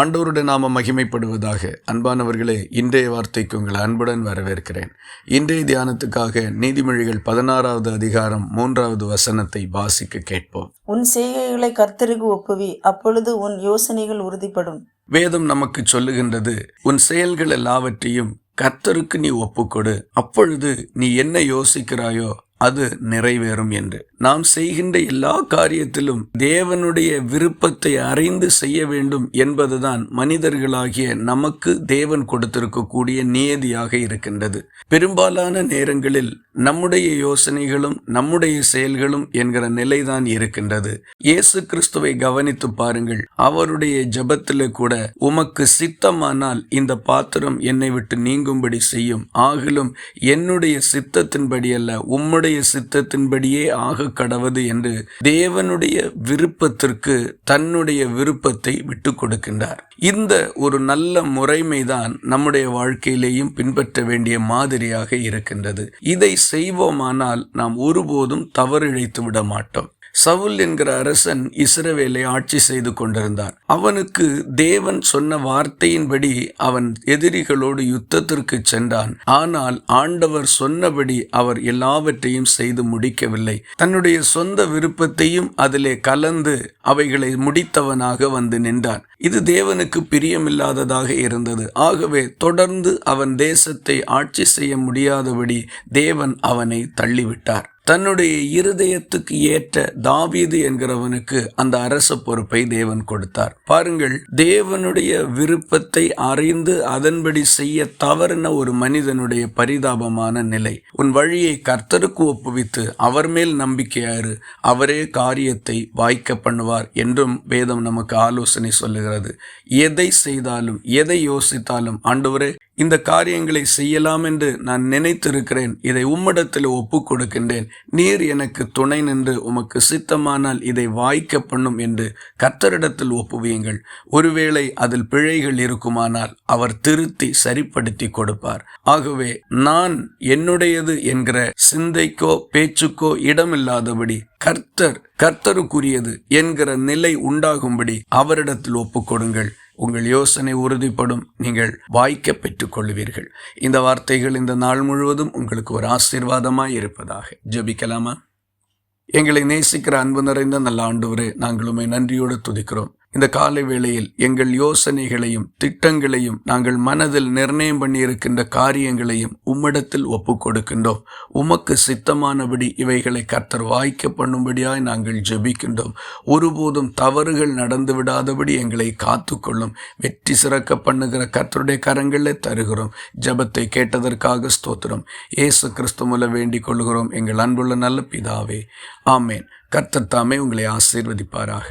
ஆண்டவருடைய நாம மகிமைப்படுவதாக. அன்பானவர்களே, இன்றைய வார்த்தைக்கு உங்களை அன்புடன் வரவேற்கிறேன். இன்றைய தியானத்துக்காக நீதிமொழிகள் 16வது அதிகாரம் 3வது வசனத்தை வாசிக்க கேட்போம். உன் செய்கைகளை கர்த்தருக்கு ஒப்புவி, அப்பொழுது உன் யோசனைகள் உறுதிப்படும். வேதம் நமக்கு சொல்லுகின்றது, உன் செயல்கள் எல்லாவற்றையும் கர்த்தருக்கு நீ ஒப்புக்கொடு, அப்பொழுது நீ என்ன யோசிக்கிறாயோ அது நிறைவேறும் என்று. நாம் செய்கின்ற எல்லா காரியத்திலும் தேவனுடைய விருப்பத்தை அறிந்து செய்ய வேண்டும் என்பதுதான் மனிதர்களாகிய நமக்கு தேவன் கொடுத்திருக்கக்கூடிய நியதியாக இருக்கின்றது. பெரும்பாலான நேரங்களில் நம்முடைய யோசனைகளும் நம்முடைய செயல்களும் என்கிற நிலைதான் இருக்கின்றது. இயேசு கிறிஸ்துவை கவனித்து பாருங்கள். அவருடைய ஜெபத்திலே கூட, உமக்கு சித்தமானால் இந்த பாத்திரம் என்னை விட்டு நீங்கும்படி செய்யும், ஆகிலும் என்னுடைய சித்தத்தின்படி அல்ல உம்முடைய சித்தத்தின்படியே ஆக கடவது என்று தேவனுடைய விருப்பத்திற்கு தன்னுடைய விருப்பத்தை விட்டு கொடுக்கின்றார். இந்த ஒரு நல்ல முறைமைதான் நம்முடைய வாழ்க்கையிலேயும் பின்பற்ற வேண்டிய மாதிரியாக இருக்கின்றது. இதை செய்வோமானால் நாம் ஒருபோதும் தவறிழைத்து விட மாட்டோம். சவுல் என்கிற அரசன் இஸ்ரவேலை ஆட்சி செய்து கொண்டிருந்தார். அவனுக்கு தேவன் சொன்ன வார்த்தையின்படி அவன் எதிரிகளோடு யுத்தத்திற்கு சென்றான். ஆனால் ஆண்டவர் சொன்னபடி அவர் எல்லாவற்றையும் செய்து முடிக்கவில்லை. தன்னுடைய சொந்த விருப்பத்தையும் அதிலே கலந்து அவைகளை முடித்தவனாக வந்து நின்றான். இது தேவனுக்கு பிரியமில்லாததாக இருந்தது. ஆகவே தொடர்ந்து அவன் தேசத்தை ஆட்சி செய்ய முடியாதபடி தேவன் அவனை தள்ளிவிட்டார். தன்னுடைய இருதயத்துக்கு ஏற்ற தாவீது என்கிறவனுக்கு அந்த அரச பொறுப்பை தேவன் கொடுத்தார். பாருங்கள், தேவனுடைய விருப்பத்தை அறிந்து அதன்படி செய்ய தவறின ஒரு மனிதனுடைய பரிதாபமான நிலை. உன் வழியை கர்த்தருக்கு ஒப்புவித்து அவர் மேல் நம்பிக்கையாரு, அவரே காரியத்தை வாய்க்க பண்ணுவார் என்றும் வேதம் நமக்கு ஆலோசனை சொல்லுகிறது. எதை செய்தாலும் எதை யோசித்தாலும், ஆண்டவரே இந்த காரியங்களை செய்யலாம் என்று நான் நினைத்திருக்கிறேன், இதை உம்மிடத்தில் ஒப்பு கொடுக்கின்றேன், நீர் எனக்கு துணை நின்று உமக்கு சித்தமானால் இதை வாய்க்க பண்ணும் என்று கர்த்தரிடத்தில் ஒப்புவியுங்கள். ஒருவேளை அதில் பிழைகள் இருக்குமானால் அவர் திருத்தி சரிப்படுத்தி கொடுப்பார். ஆகவே நான் என்னுடையது என்கிற சிந்தைக்கோ பேச்சுக்கோ இடமில்லாதபடி கர்த்தருக்குரியது என்கிற நிலை உண்டாகும்படி அவரிடத்தில் ஒப்புக்கொடுங்கள். உங்கள் யோசனை உறுதிப்படும், நீங்கள் வாய்க்க பெற்றுக் கொள்வீர்கள். இந்த வார்த்தைகள் இந்த நாள் முழுவதும் உங்களுக்கு ஒரு ஆசீர்வாதமாய் இருப்பதாக. ஜெபிக்கலாமா? எங்களை நேசிக்கிற அன்பு நிறைந்த நல்ல ஆண்டவரே, நாங்கள் உம்மை நன்றியோடு துதிக்கிறோம். இந்த காலை வேளையில் எங்கள் யோசனைகளையும் திட்டங்களையும் நாங்கள் மனதில் நிர்ணயம் பண்ணி இருக்கின்ற காரியங்களையும் உம்மிடத்தில் ஒப்பு கொடுக்கின்றோம். உமக்கு சித்தமானபடி இவைகளை கர்த்தர் வாய்க்க பண்ணும்படியாய் நாங்கள் ஜெபிக்கின்றோம். ஒருபோதும் தவறுகள் நடந்து விடாதபடி எங்களை காத்துக்கொள்ளும். வெற்றி சிறக்க பண்ணுகிற கர்த்தருடைய கரங்களில் தருகிறோம். ஜெபத்தை கேட்டதற்காக ஸ்தோத்திரம். இயேசு கிறிஸ்து மூலம் வேண்டிக் கொள்கிறோம் எங்கள் அன்புள்ள நல்ல பிதாவே, ஆமேன். கர்த்தர் தாமே உங்களை ஆசீர்வதிப்பாராக.